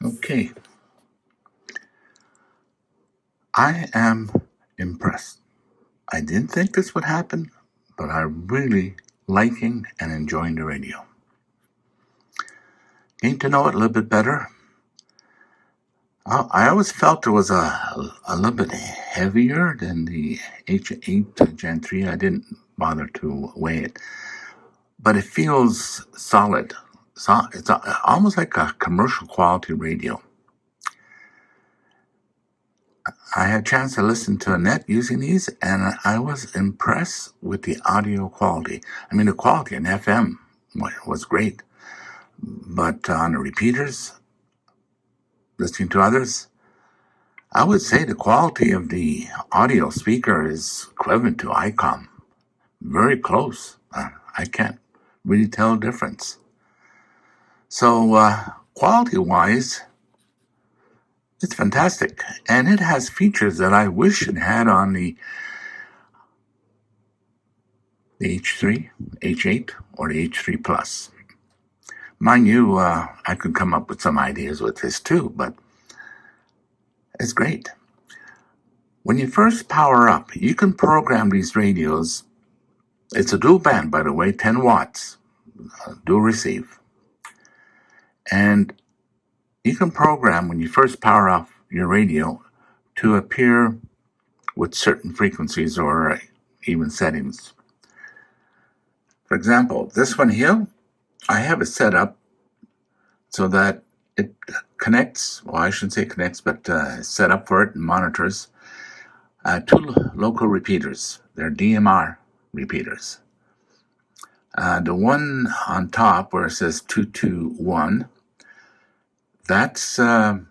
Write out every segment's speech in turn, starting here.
Okay. I am impressed. I didn't think this would happen, but I'm really liking and enjoying the radio. Getting to know it a little bit better. I always felt it was a little bit heavier than the H8 Gen 3. I didn't bother to weigh it, but it feels solid. So it's almost like a commercial quality radio. I had a chance to listen to a net using these, and I was impressed with the audio quality. I mean, the quality in FM was great, but on the repeaters, listening to others, I would say the quality of the audio speaker is equivalent to ICOM. Very close. I can't really tell a difference. So, quality-wise, it's fantastic. And it has features that I wish it had on the H3, H8, or the H3 Plus. Mind you, I could come up with some ideas with this too, but it's great. When you first power up, you can program these radios. It's a dual band, by the way, 10 watts, dual receive. And you can program, when you first power off your radio, to appear with certain frequencies or even settings. For example, this one here, I have it set up so that it connects, well, I shouldn't say connects, but set up for it and monitors two local repeaters. They're DMR repeaters. The one on top where it says 221, that's VE6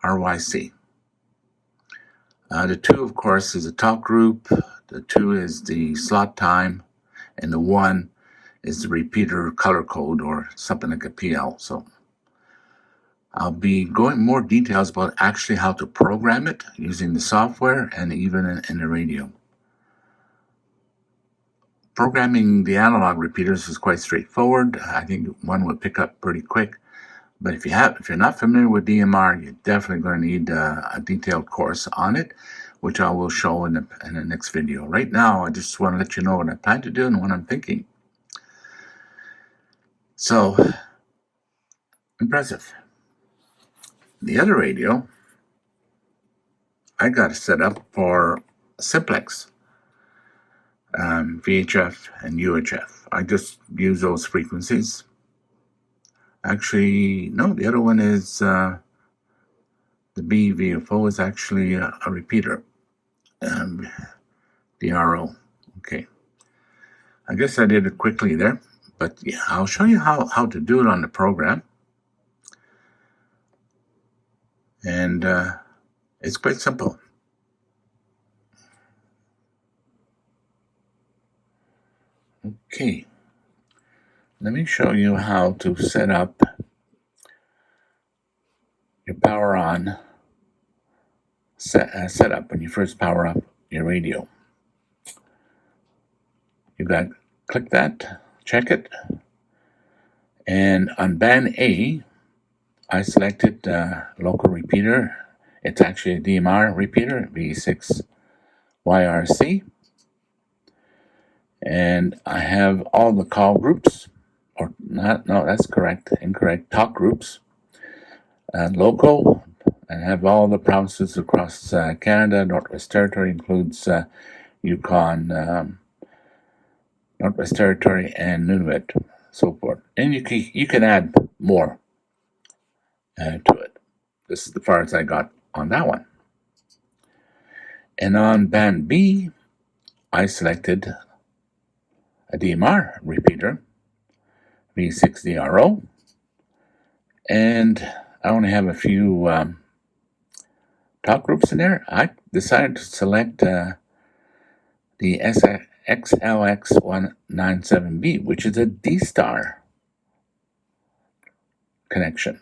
RYC. The 2, of course, is a talk group. The 2 is the slot time, and the 1 is the repeater color code or something like a PL. So I'll be going more details about actually how to program it using the software and even in the radio. Programming the analog repeaters is quite straightforward. I think one would pick up pretty quick. But if you're not familiar with DMR, you're definitely going to need a detailed course on it, which I will show in the next video. Right now, I just want to let you know what I plan to do and what I'm thinking. So, impressive. The other radio, I got it set up for simplex, VHF and UHF. I just use those frequencies. Actually, no, the other one is the BVFO is actually a repeater. DRO. Okay. I guess I did it quickly there, but yeah, I'll show you how to do it on the program. And it's quite simple. Okay. Let me show you how to set up your power on setup when you first power up your radio. You got click that, check it, and on band A, I selected local repeater. It's actually a DMR repeater, V6 YRC, and I have all the call groups, or not? No, that's correct. Incorrect. Talk groups, local, and have all the provinces across Canada. Northwest Territory includes Yukon, Northwest Territory, and Nunavut, so forth. And you can add more to it. This is the far as I got on that one. And on band B, I selected a DMR repeater, V6DRO, and I only have a few talk groups in there. I decided to select the XLX197B, which is a D-Star connection.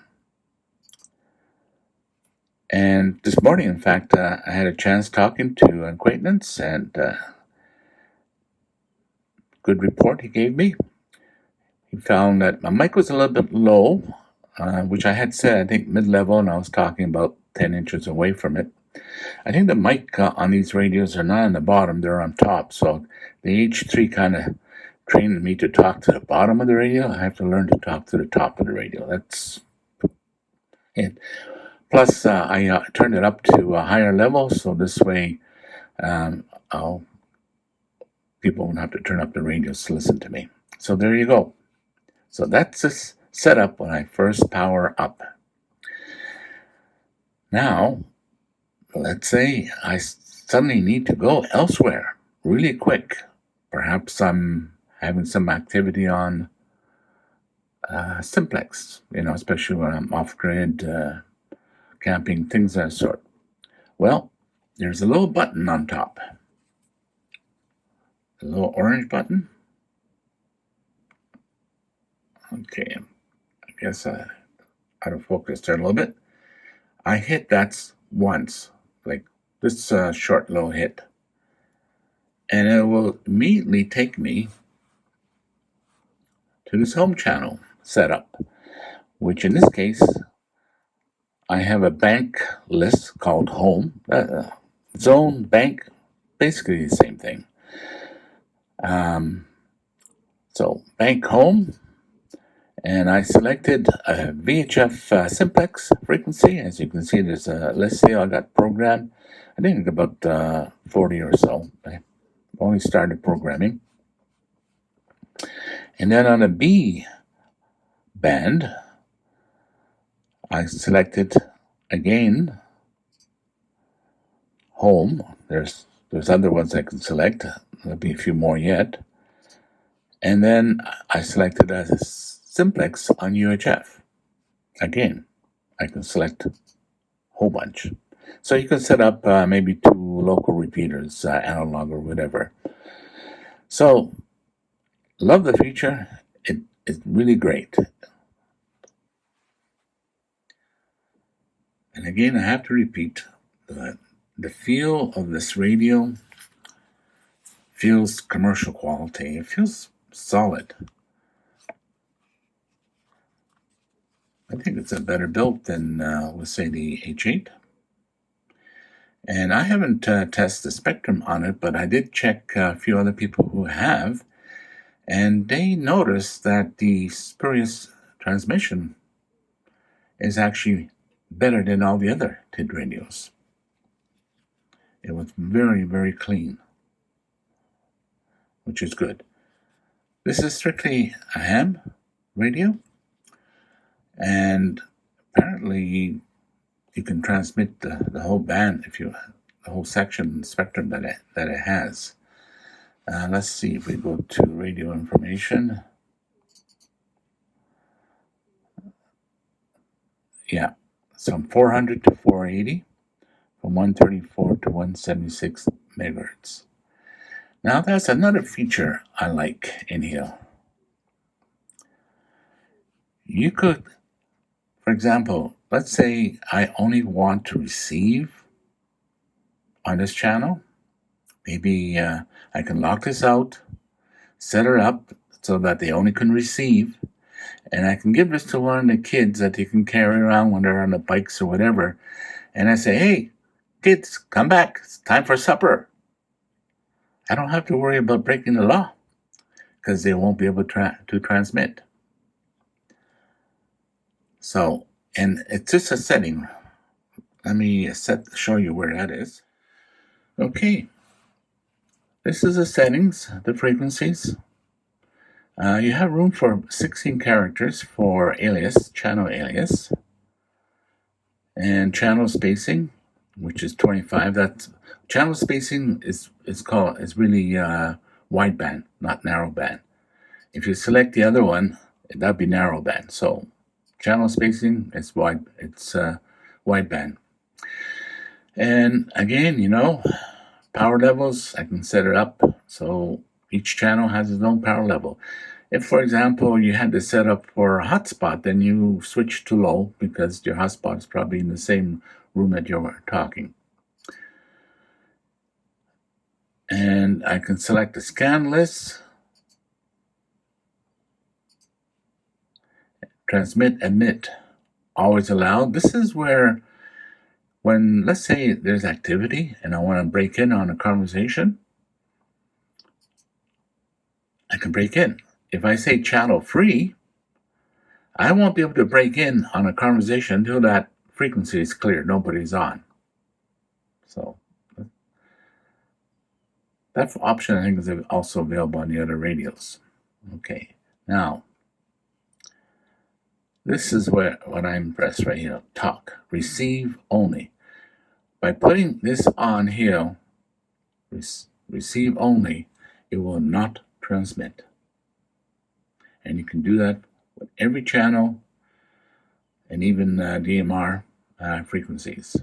And this morning, in fact, I had a chance talking to an acquaintance, and good report he gave me. He found that my mic was a little bit low, which I had said, I think mid-level, and I was talking about 10 inches away from it. I think the mic on these radios are not on the bottom, they're on top. So the H3 kind of trained me to talk to the bottom of the radio. I have to learn to talk to the top of the radio. That's it. Plus, I turned it up to a higher level, so this way people won't have to turn up the radios to listen to me. So there you go. So that's this setup when I first power up. Now, let's say I suddenly need to go elsewhere really quick. Perhaps I'm having some activity on simplex, especially when I'm off-grid, camping, things of that sort. Well, there's a little button on top. A little orange button. Okay, I guess out of focus there a little bit. I hit that once, like this short little hit. And it will immediately take me to this home channel setup, which in this case, I have a bank list called home. Zone, bank, basically the same thing. So bank home, and I selected a VHF simplex frequency. As you can see, there's a list here I got programmed. I think about 40 or so. I only started programming. And then on a B band, I selected again home. There's other ones I can select. There'll be a few more yet. And then I selected a simplex on UHF. Again, I can select a whole bunch. So you can set up maybe 2 local repeaters, analog or whatever. So, love the feature. It's really great. And again, I have to repeat, the feel of this radio feels commercial quality. It feels solid. I think it's a better built than, let's say, the H8. And I haven't tested the spectrum on it, but I did check a few other people who have, and they noticed that the spurious transmission is actually better than all the other TID radios. It was very, very clean, which is good. This is strictly a ham radio, and apparently you can transmit the whole band, the whole section spectrum that it has. Let's see if we go to radio information. Yeah, so from 400 to 480, from 134 to 176 megahertz. Now that's another feature I like in here. You could, for example, let's say I only want to receive on this channel. Maybe I can lock this out, set it up so that they only can receive, and I can give this to one of the kids that they can carry around when they're on the bikes or whatever. And I say, hey, kids, come back. It's time for supper. I don't have to worry about breaking the law because they won't be able to transmit. So, and it's just a setting. Let me show you where that is. Okay. This is the settings, the frequencies. You have room for 16 characters for alias, channel alias, and channel spacing, which is 25. That channel spacing is really wideband, not narrowband. If you select the other one, that'd be narrowband. So channel spacing is wide. It's wideband. And again, power levels, I can set it up so each channel has its own power level. If, for example, you had to set up for a hotspot, then you switch to low because your hotspot is probably in the same room that you're talking. And I can select the scan list, transmit, emit. always allowed. This is where, when, let's say there's activity and I want to break in on a conversation, I can break in. If I say channel free, I won't be able to break in on a conversation until that frequency is clear, nobody's on. So that option, I think, is also available on the other radios. Okay, now this is what I'm pressed right here. Talk, receive only. By putting this on here, receive only, it will not transmit. And you can do that with every channel and even DMR frequencies.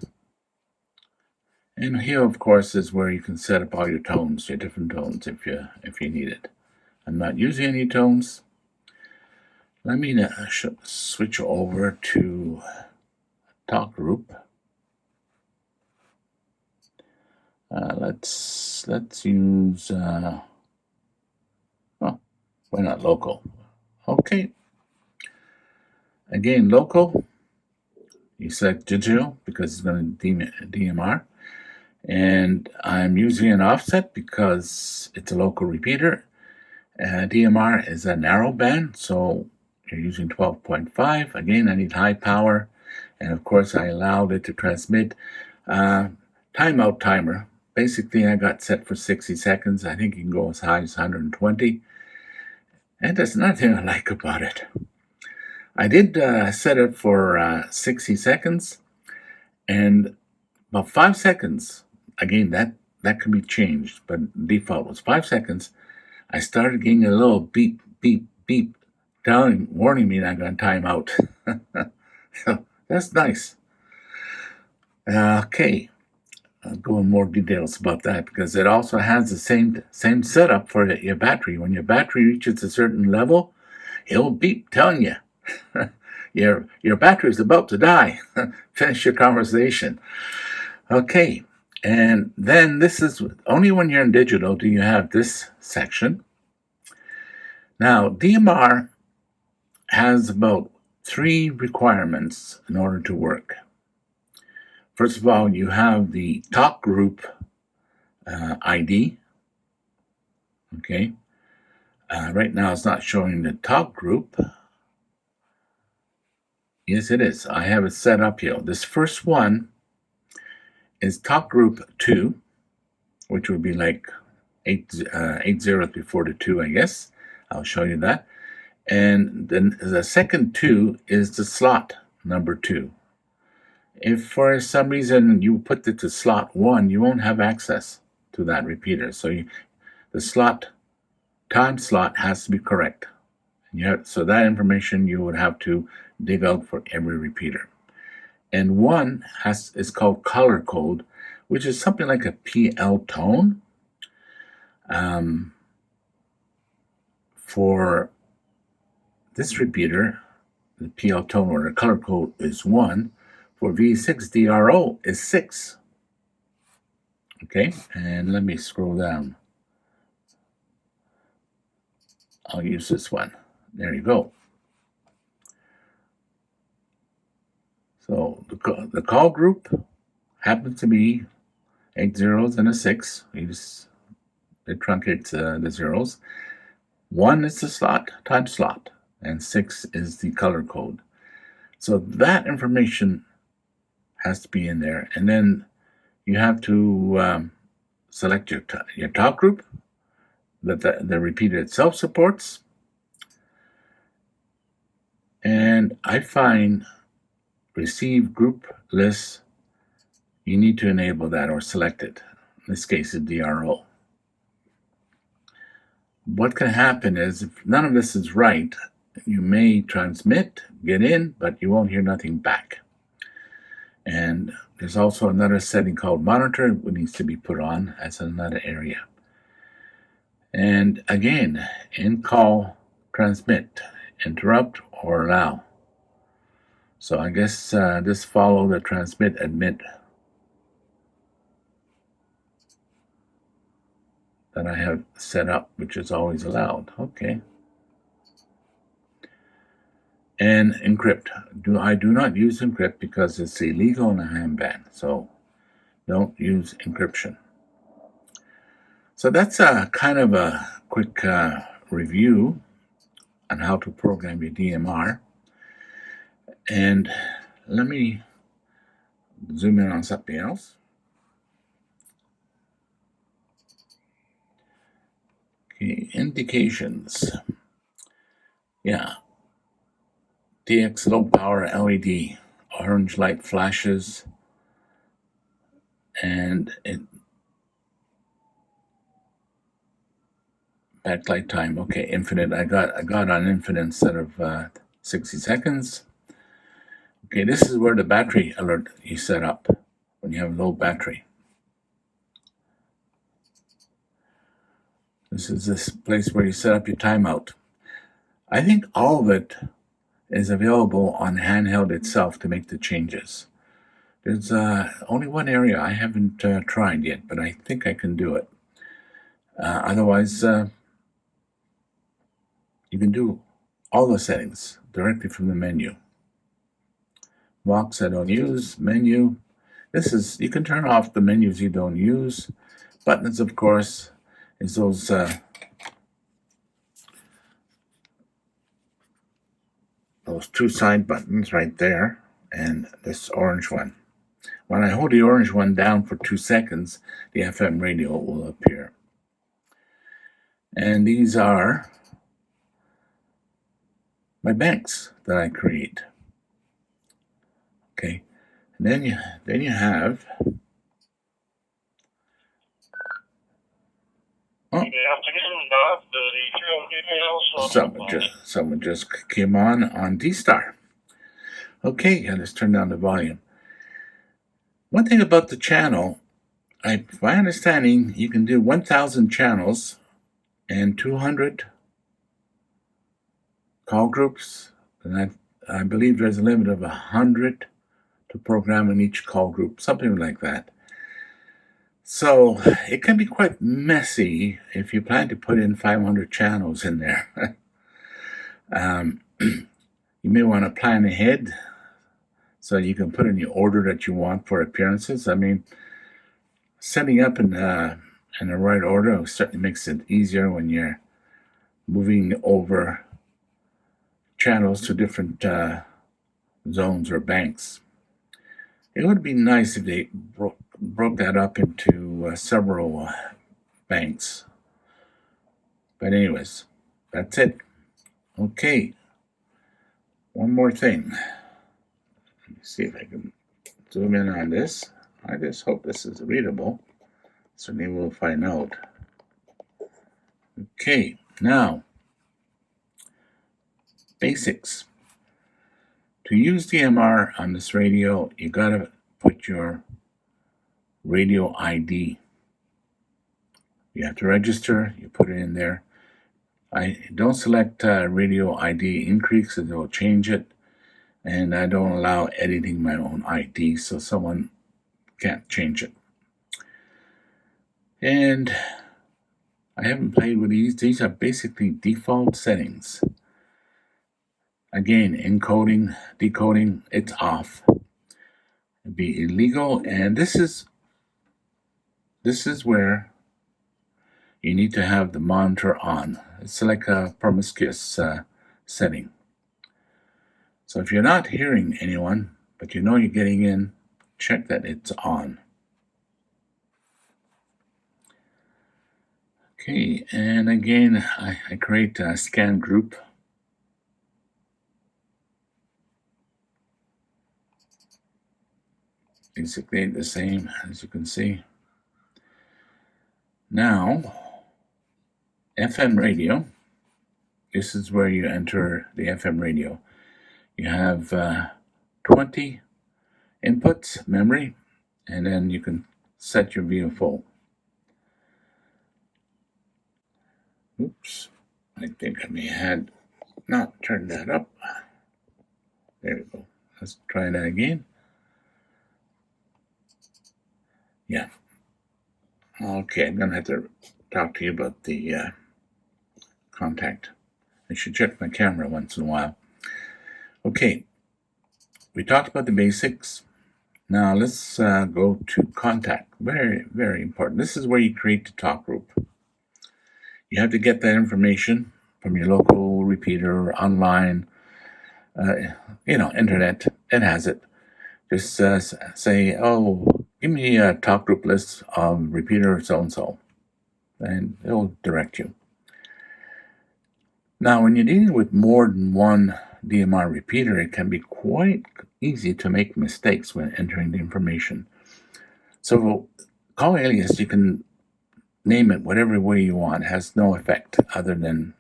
And here, of course, is where you can set up all your tones, your different tones, if you need it. I'm not using any tones. Let me switch over to talk group. Let's use why not local? Okay. Again, local. You select digital because it's going to DMR. And I'm using an offset because it's a local repeater. DMR is a narrow band, so you're using 12.5. Again, I need high power. And of course, I allowed it to transmit. Timeout timer. Basically, I got set for 60 seconds. I think you can go as high as 120. And there's nothing I like about it. I did set it for 60 seconds. And about 5 seconds, again, that can be changed, but default was 5 seconds. I started getting a little beep, beep, beep, warning me that I'm going to time out. So that's nice. Okay, I'll go in more details about that because it also has the same setup for your battery. When your battery reaches a certain level, it'll beep telling you your battery is about to die. Finish your conversation. Okay, and then this is only when you're in digital do you have this section. Now, DMR has about 3 requirements in order to work. First of all, you have the talk group ID. Okay, right now it's not showing the talk group. Yes, it is. I have it set up here. This first one is talk group 2, which would be like 8 zeros before the 2, I guess. I'll show you that. And then the second 2 is the slot number 2. If for some reason you put it to slot 1, you won't have access to that repeater. So the time slot has to be correct. So that information you would have to dig out for every repeater. And 1 is called color code, which is something like a PL tone. For this repeater, the PL tone or the color code is 1. For V6DRO is 6. Okay, and let me scroll down. I'll use this one. There you go. So the call group happens to be 8 zeros and a 6. It truncates the zeros. 1 is the time slot, and 6 is the color code. So that information has to be in there. And then you have to select your talk group that the repeater itself supports. And I find receive group list, you need to enable that or select it. In this case, it's DRO. What can happen is if none of this is right, you may transmit, get in, but you won't hear nothing back. And there's also another setting called monitor, which needs to be put on as another area. And again, in call, transmit, interrupt, or allow. So I guess this follow the transmit, admit that I have set up, which is always allowed. Okay. and encrypt. I do not use encrypt because it's illegal and I am banned. So don't use encryption. So that's a kind of a quick review on how to program your DMR. And let me zoom in on something else. Okay, indications. Yeah. DX low power LED, orange light flashes, and backlight time. Okay, infinite. I got on infinite instead of 60 seconds. Okay, this is where the battery alert you set up when you have low battery. This is this place where you set up your timeout. I think all of it is available on handheld itself to make the changes. There's only one area I haven't tried yet, but I think I can do it. Otherwise, you can do all the settings directly from the menu. Box I don't use, menu. You can turn off the menus you don't use. Buttons, of course, is those two side buttons right there, and this orange one. When I hold the orange one down for 2 seconds, the FM radio will appear. And these are my banks that I create. Okay, and then you have. Oh, someone just came on D-Star. Okay, let's turn down the volume. One thing about the channel, my understanding, you can do 1,000 channels and 200 call groups, and I believe there's a limit of 100 to program in each call group, something like that. So it can be quite messy if you plan to put in 500 channels in there. You may want to plan ahead so you can put in the order that you want for appearances. I mean, setting up in the right order certainly makes it easier when you're moving over channels to different zones or banks. It would be nice if they broke that up into several banks. But anyways, that's it. Okay. One more thing. Let me see if I can zoom in on this. I just hope this is readable. Certainly we'll find out. Okay, now, basics. To use DMR on this radio, you gotta put your radio ID. You have to register, you put it in there. I don't select radio ID increase, because it will change it. And I don't allow editing my own ID, so someone can't change it. And I haven't played with these. These are basically default settings. Again, encoding, decoding, it's off. It'd be illegal, and this is where you need to have the monitor on. It's like a promiscuous setting. So if you're not hearing anyone, but you know you're getting in, check that it's on. Okay, and again, I create a scan group. Basically the same, as you can see. Now, FM radio. This is where you enter the FM radio. You have 20 inputs, memory, and then you can set your VFO. Oops, I think I may have not turned that up. There we go. Let's try that again. Yeah. Okay, I'm going to have to talk to you about the contact. I should check my camera once in a while. Okay, we talked about the basics. Now let's go to contact. Very, very important. This is where you create the talk group. You have to get that information from your local repeater, online, internet. It has it. Just say, oh, give me a talk group list of repeater so-and-so, and it'll direct you. Now, when you're dealing with more than one DMR repeater, it can be quite easy to make mistakes when entering the information. So, call alias, you can name it whatever way you want. It has no effect other than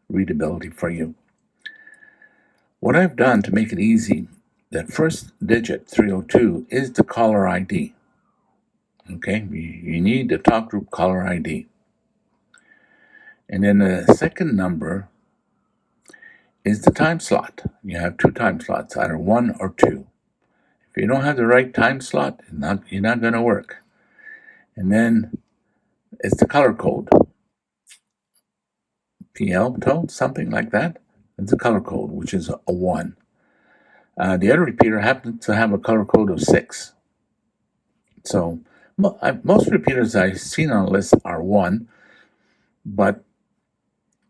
readability for you. What I've done to make it easy, that first digit, 302, is the caller ID. Okay, you need the talk group caller ID. And then the second number is the time slot. You have two time slots, either 1 or 2. If you don't have the right time slot, you're not going to work. And then it's the color code. PL tone, something like that. It's a color code, which is a 1. The other repeater happens to have a color code of 6. So most repeaters I've seen on the list are 1, but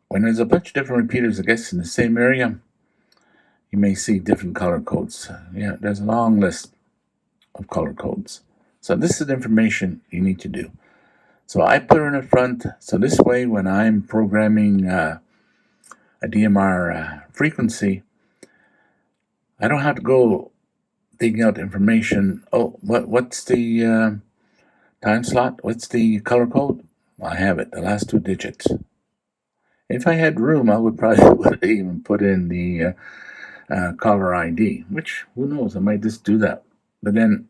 when there's a bunch of different repeaters, I guess, in the same area, you may see different color codes. Yeah, there's a long list of color codes. So this is the information you need to do. So I put her in the front, so this way when I'm programming a DMR frequency, I don't have to go digging out information. Oh, what's the time slot? What's the color code? I have it, the last 2 digits. If I had room, I would probably even put in the caller ID, which, who knows, I might just do that. But then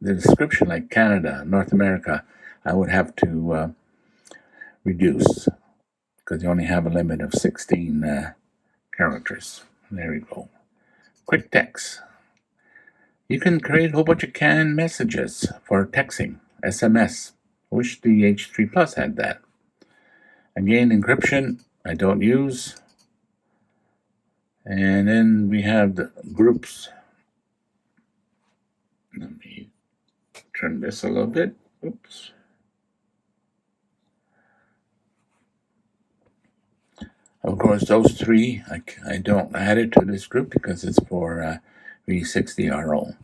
the description, like Canada, North America, I would have to reduce because you only have a limit of 16 characters. There you go. Quick text. You can create a whole bunch of canned messages for texting, SMS. I wish the H3 Plus had that. Again, encryption, I don't use. And then we have the groups. Let me turn this a little bit. Oops. Of course, those 3, I don't add it to this group because it's for V60RO,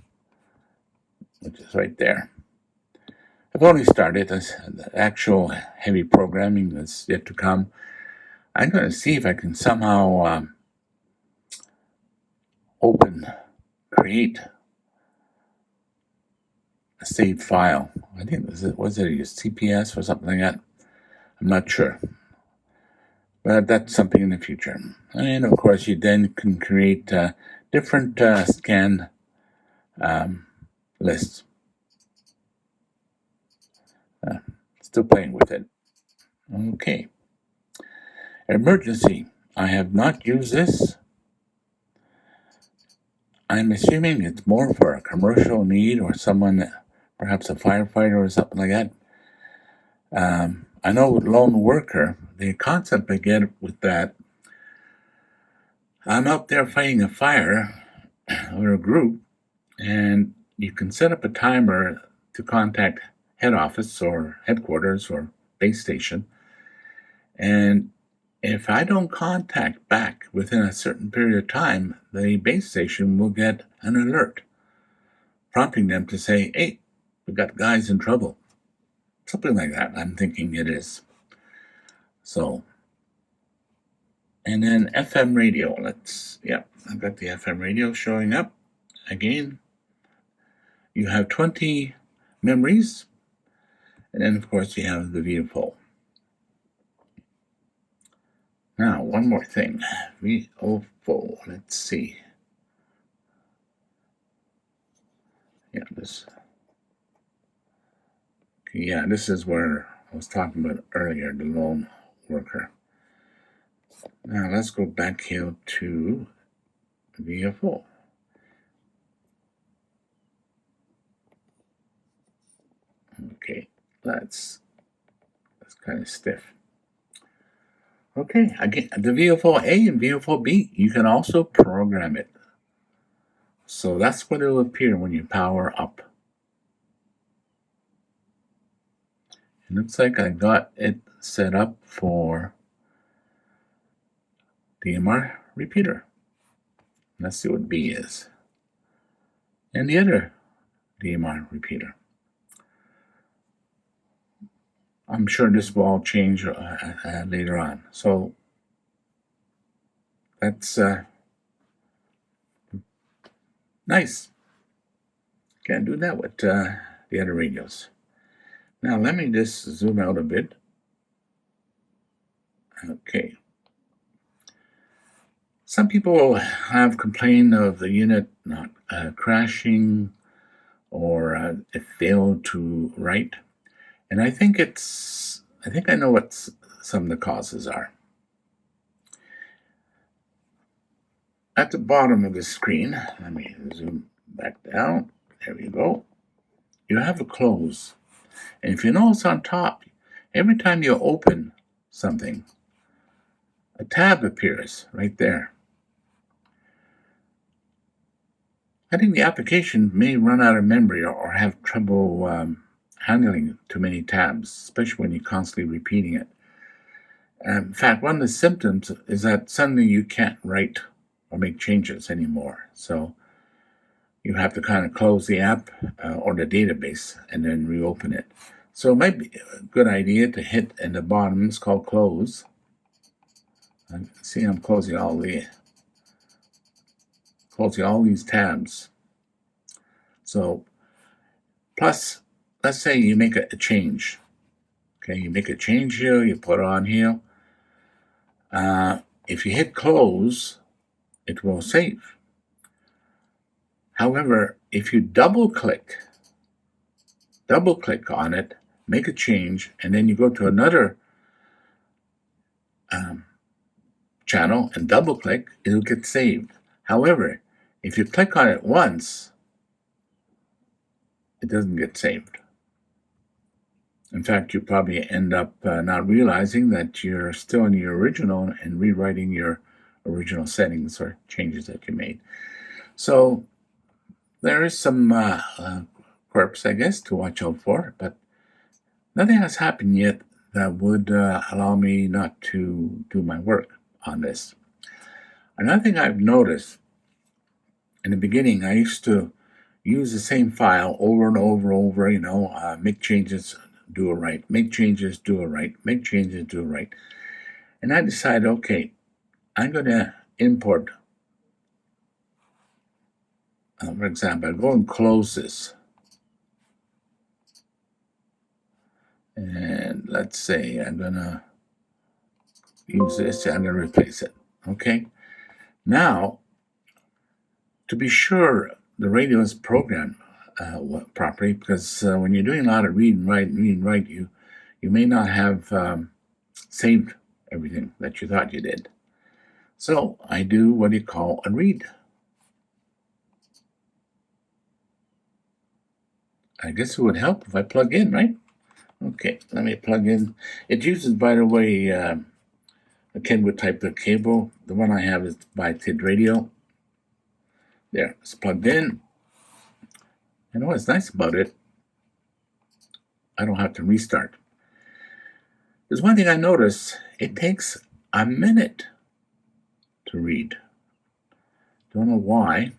which is right there. I've only started. The actual heavy programming that's yet to come. I'm going to see if I can somehow create a saved file. I think was it a CPS or something like that? I'm not sure. But that's something in the future. And of course, you then can create different scan lists. Still playing with it. Okay. Emergency. I have not used this. I'm assuming it's more for a commercial need or someone, perhaps a firefighter or something like that. I know with lone worker, the concept I get with that, I'm out there fighting a fire or a group, and you can set up a timer to contact head office or headquarters or base station. And if I don't contact back within a certain period of time, the base station will get an alert, prompting them to say, hey, we got guys in trouble. Something like that, I'm thinking it is. So, and then FM radio. I've got the FM radio showing up. Again, you have 20 memories, and then of course you have the VFO. Now, one more thing. VFO, let's see. This is where I was talking about earlier, the lone worker. Now let's go back here to VFO. Okay, that's kind of stiff. Okay, again, the VO4A and VO4B, you can also program it. So that's what it will appear when you power up. It looks like I got it set up for DMR repeater. Let's see what B is. And the other DMR repeater. I'm sure this will all change later on. So that's nice. Can't do that with the other radios. Now let me just zoom out a bit. Okay. Some people have complained of the unit not crashing or it failed to write. And I think I know what some of the causes are. At the bottom of the screen, let me zoom back down. There we go. You have a close. And if you notice on top, every time you open something, a tab appears right there. I think the application may run out of memory or have trouble handling too many tabs, especially when you're constantly repeating it. In fact, one of the symptoms is that suddenly you can't write or make changes anymore. So you have to kind of close the app or the database and then reopen it. So it might be a good idea to hit in the bottom. It's called close. See, I'm closing all these tabs. So, plus, let's say you make a change. Okay, you make a change here, you put it on here. If you hit close, it will save. However, if you double click on it, make a change, and then you go to another channel and double click, it'll get saved. However, if you click on it once, it doesn't get saved. In fact, you probably end up not realizing that you're still in your original and rewriting your original settings or changes that you made. So there is some quirks, I guess, to watch out for, but nothing has happened yet that would allow me not to do my work on this. Another thing I've noticed, in the beginning, I used to use the same file over and over, make changes, do it right, make changes, do it right, make changes, do it right. And I decided, okay, I'm going to import, for example, I go and close this. And let's say I'm going to use this, I'm going to replace it. Okay. Now, to be sure the radio is programmed properly, because when you're doing a lot of read and write, you may not have saved everything that you thought you did. So I do what you call a read. I guess it would help if I plug in, right? Okay, let me plug in. It uses, by the way, a Kenwood type of cable. The one I have is by Tidradio. There, it's plugged in. And what's nice about it, I don't have to restart. There's one thing I noticed, it takes a minute to read. Don't know why.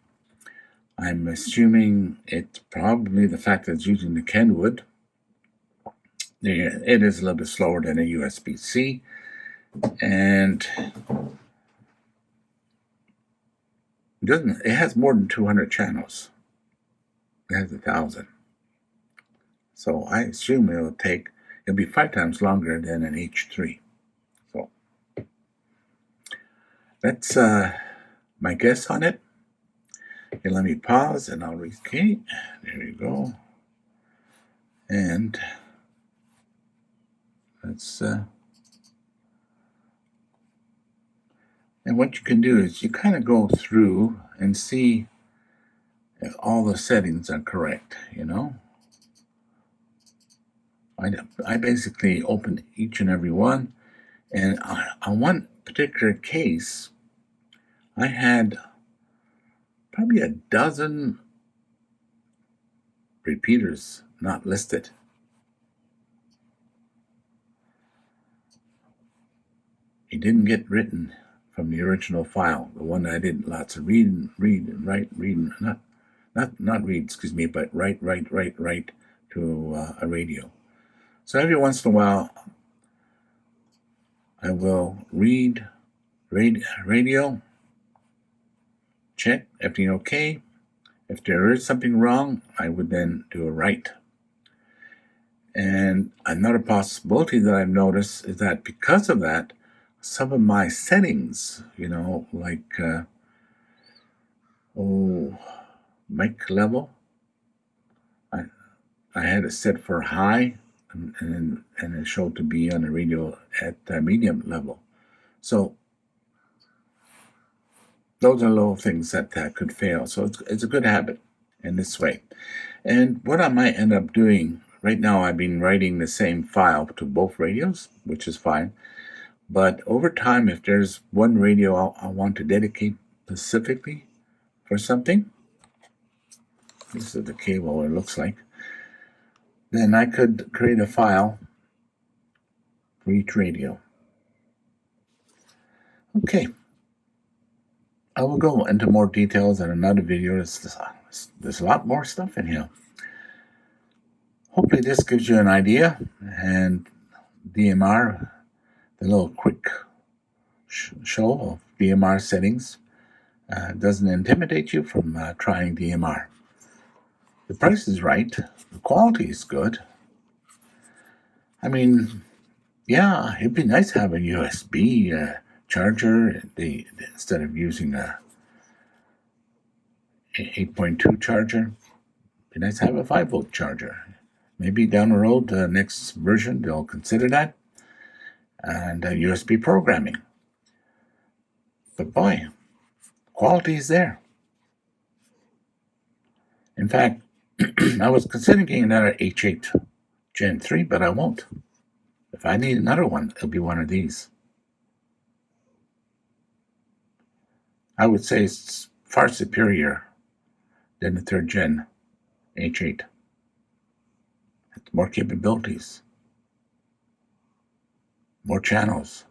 I'm assuming it's probably the fact that it's using the Kenwood. It is a little bit slower than a USB-C. And it has more than 200 channels. It has 1,000. So I assume it'll be 5 times longer than an H3. So that's my guess on it. Okay, let me pause and I'll rekey. There you go. And let's and what you can do is you kind of go through and see if all the settings are correct, I basically open each and every one, And on one particular case, I had probably a dozen repeaters not listed. It didn't get written from the original file, the one I did lots of read and write, not read, excuse me, but write to a radio. So every once in a while, I will read radio, check everything okay. If there is something wrong, I would then do a write. And another possibility that I've noticed is that because of that, some of my settings, like mic level, I had it set for high, and it showed to be on the radio at medium level. So those are little things that could fail. So it's a good habit in this way. And what I might end up doing, right now I've been writing the same file to both radios, which is fine. But over time, if there's one radio I want to dedicate specifically for something, this is the cable, it looks like, then I could create a file for each radio. Okay. I will go into more details in another video. There's a lot more stuff in here. Hopefully this gives you an idea, and DMR, the little quick show of DMR settings, doesn't intimidate you from trying DMR. The price is right. The quality is good. I mean, yeah, it'd be nice to have a USB charger instead of using a 8.2 charger. It'd be nice to have a 5-volt charger. Maybe down the road, the next version, they'll consider that. And USB programming. But boy, quality is there. In fact, I was considering getting another H8 Gen 3, but I won't. If I need another one, it'll be one of these. I would say it's far superior than the 3rd Gen H8. It's more capabilities, more channels.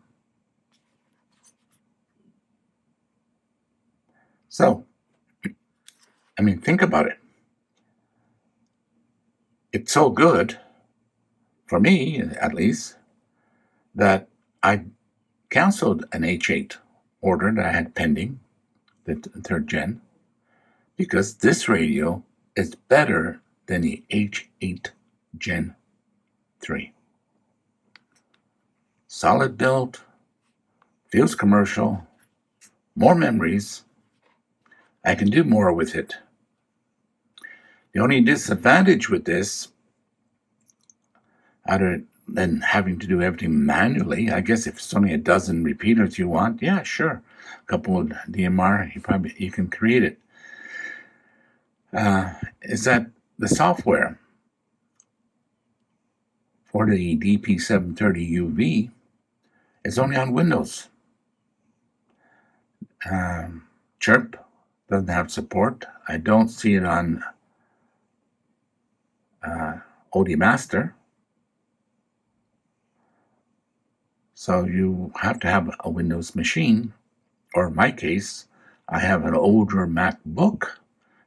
So, I mean, think about it. It's so good, for me at least, that I canceled an H8 order that I had pending, the 3rd Gen, because this radio is better than the H8 Gen 3. Solid build, feels commercial, more memories. I can do more with it. The only disadvantage with this, other than having to do everything manually, I guess if it's only a dozen repeaters you want, yeah, sure. A couple of DMR, you can create it. Is that the software for the DP738UV is only on Windows. Chirp doesn't have support. I don't see it on OD Master. So you have to have a Windows machine, or in my case, I have an older MacBook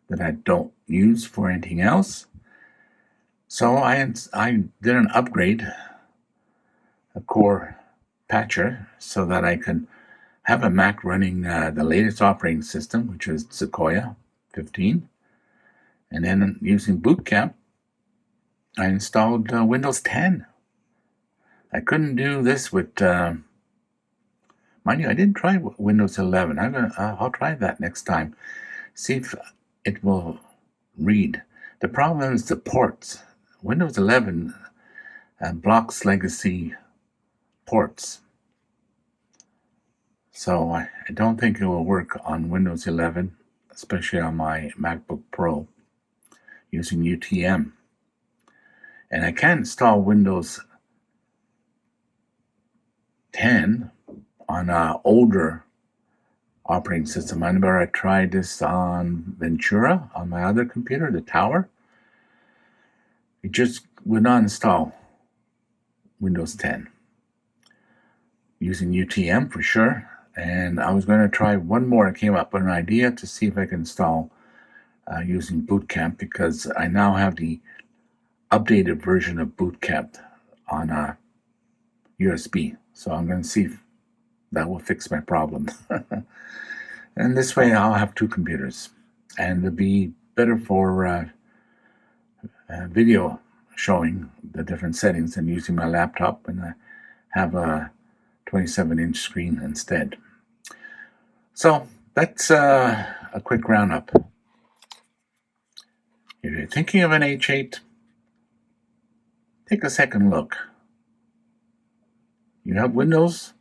that I don't use for anything else. So I did an upgrade, a core patcher, so that I can have a Mac running the latest operating system, which is Sequoia 15. And then using Boot Camp, I installed Windows 10. I couldn't do this with, mind you, I didn't try Windows 11. I'll try that next time. See if it will read. The problem is the ports. Windows 11 blocks legacy ports. So I don't think it will work on Windows 11, especially on my MacBook Pro using UTM. And I can install Windows 10 on an older operating system. I remember I tried this on Ventura on my other computer, the Tower. It just would not install Windows 10 using UTM for sure. And I was going to try one more. I came up with an idea to see if I can install using Boot Camp, because I now have the updated version of Boot Camp on a USB. So I'm going to see if that will fix my problem. And this way I'll have two computers, and it'll be better for video showing the different settings than using my laptop, and I have a 27-inch screen instead. So that's a quick roundup. If you're thinking of an H8, take a second look. You have Windows?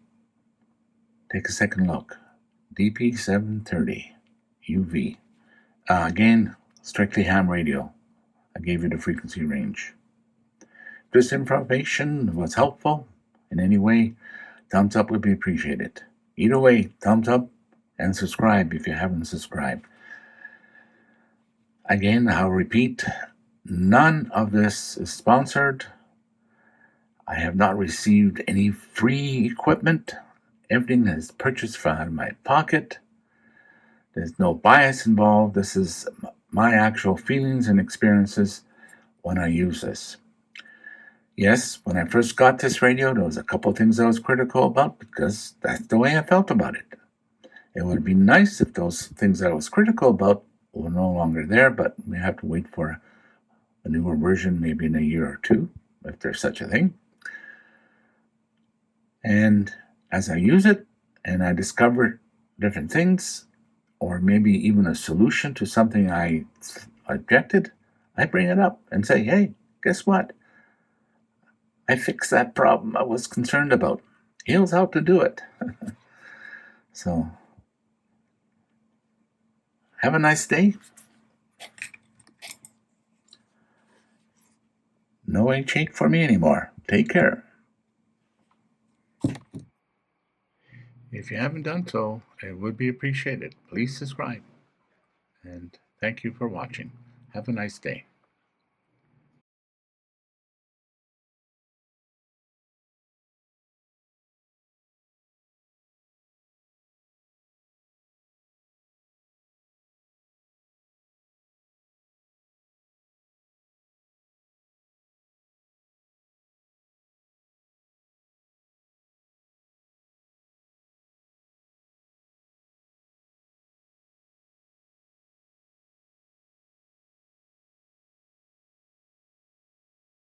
Take a second look. DP738UV. Again, strictly ham radio. I gave you the frequency range. If this information was helpful in any way, thumbs up would be appreciated. Either way, thumbs up and subscribe if you haven't subscribed. Again, I'll repeat, none of this is sponsored. I have not received any free equipment. Everything is purchased out of my pocket. There's no bias involved. This is my actual feelings and experiences when I use this. Yes, when I first got this radio, there was a couple of things I was critical about, because that's the way I felt about it. It would be nice if those things I was critical about were no longer there, but we have to wait for a newer version, maybe in a year or two, if there's such a thing. And as I use it and I discover different things, or maybe even a solution to something I objected, I bring it up and say, hey, guess what? I fixed that problem I was concerned about. Here's how to do it. So, have a nice day. No H8 for me anymore. Take care. If you haven't done so, it would be appreciated. Please subscribe. And thank you for watching. Have a nice day.